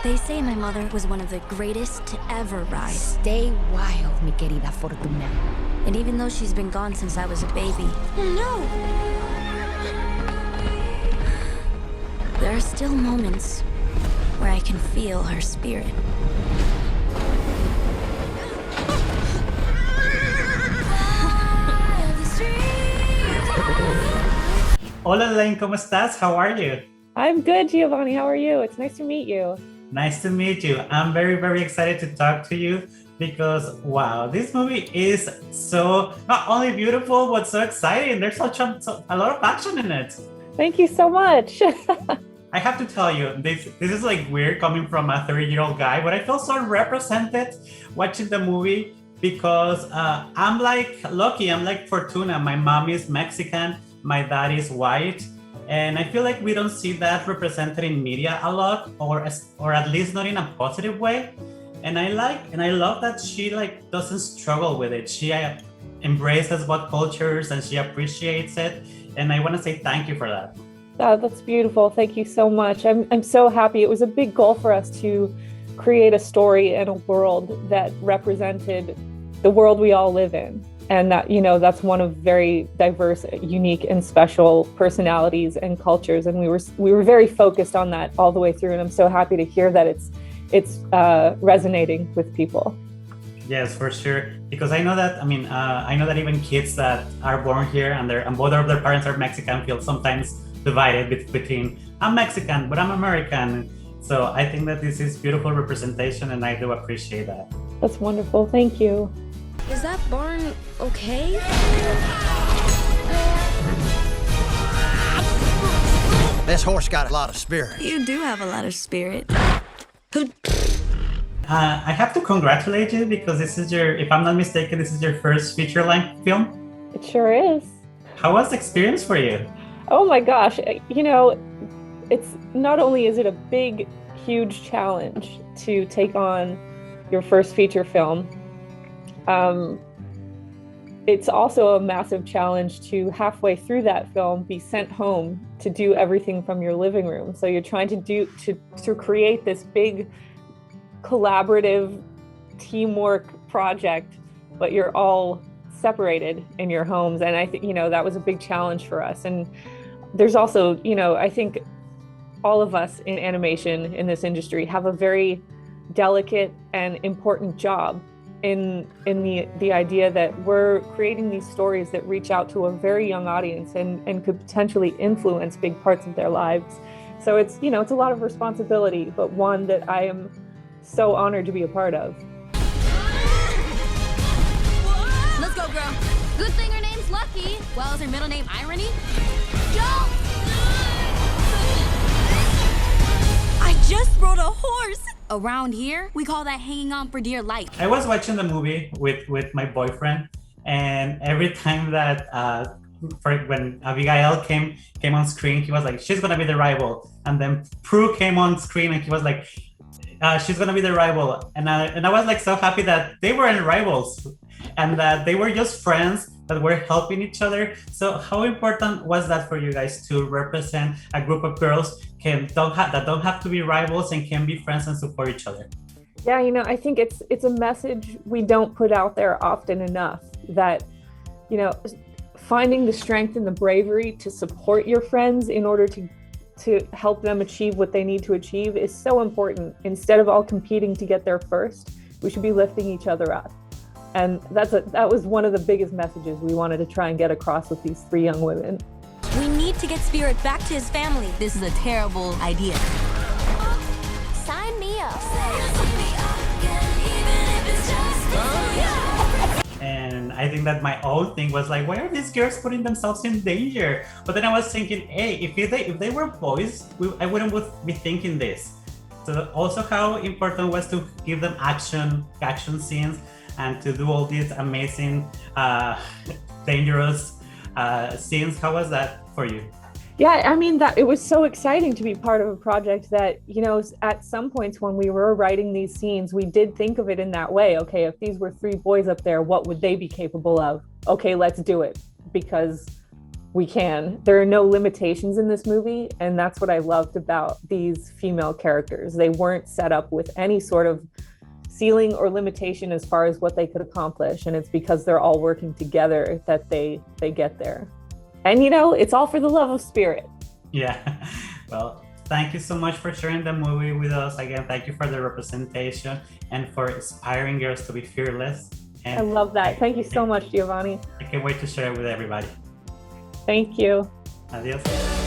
They say my mother was one of the greatest to ever ride. Stay wild, mi querida Fortuna. And even though she's been gone since I was a baby, No! there are still moments where I can feel her spirit. Hola Elaine, ¿cómo estás? How are you? I'm good, Jovanny. How are you? It's nice to meet you. Nice to meet you. I'm very, very excited to talk to you because, wow, this movie is so not only beautiful, but so exciting. There's a lot of action in it. Thank you so much. I have to tell you, this is like weird coming from a 30-year-old guy, but I feel so represented watching the movie because I'm like lucky. I'm like Fortuna. My mom is Mexican. My dad is white. And I feel like we don't see that represented in media a lot, or at least not in a positive way. And I love that she like doesn't struggle with it. She embraces both cultures and she appreciates it. And I want to say thank you for that. Oh, that's beautiful. Thank you so much. I'm so happy. It was a big goal for us to create a story and a world that represented the world we all live in. And that, you know, that's one of very diverse, unique, and special personalities and cultures. And we were very focused on that all the way through. And I'm so happy to hear that it's resonating with people. Yes, for sure. Because I know that. I know that even kids that are born here and both of their parents are Mexican feel sometimes divided between I'm Mexican but I'm American. So I think that this is beautiful representation, and I do appreciate that. That's wonderful. Thank you. Is that barn okay? This horse got a lot of spirit. You do have a lot of spirit. I have to congratulate you because this is if I'm not mistaken, this is your first feature-length film. It sure is. How was the experience for you? Oh my gosh. You know, it's not only is it a big, huge challenge to take on your first feature film, it's also a massive challenge to halfway through that film be sent home to do everything from your living room. So you're trying to create this big collaborative teamwork project, but you're all separated in your homes. And I think, you know, that was a big challenge for us. And there's also, you know, I think all of us in animation in this industry have a very delicate and important job in the idea that we're creating these stories that reach out to a very young audience and could potentially influence big parts of their lives. So it's, you know, it's a lot of responsibility, but one that I am so honored to be a part of. Let's go, girl. Good thing her name's Lucky. Well, is her middle name Irony? Jump! I just rode a horse. Around here, we call that hanging on for dear life. I was watching the movie with my boyfriend, and every time that when Abigail came on screen, he was like, she's gonna be the rival. And then Prue came on screen and he was like, she's gonna be the rival. And I was like so happy that they weren't rivals and that they were just friends that were helping each other. So how important was that for you guys to represent a group of girls that don't have to be rivals and can be friends and support each other? Yeah, you know, I think it's a message we don't put out there often enough, that, you know, finding the strength and the bravery to support your friends in order to help them achieve what they need to achieve is so important. Instead of all competing to get there first, we should be lifting each other up. And that was one of the biggest messages we wanted to try and get across with these three young women. We need to get Spirit back to his family. This is a terrible idea. Sign me up. And I think that my own thing was like, why are these girls putting themselves in danger? But then I was thinking, hey, if they were boys, I wouldn't be thinking this. So also how important was to give them action scenes and to do all these amazing, dangerous scenes. How was that for you? Yeah, I mean, that it was so exciting to be part of a project that, you know, at some points when we were writing these scenes, we did think of it in that way. Okay, if these were three boys up there, what would they be capable of? Okay, let's do it, because we can. There are no limitations in this movie, and that's what I loved about these female characters. They weren't set up with any sort of ceiling or limitation as far as what they could accomplish, and it's because they're all working together that they get there. And you know, it's all for the love of Spirit. Yeah. Well, thank you so much for sharing the movie with us. Again, thank you for the representation and for inspiring girls to be fearless. And I love that. Thank you so much, Jovanny. I can't wait to share it with everybody. Thank you. Adios.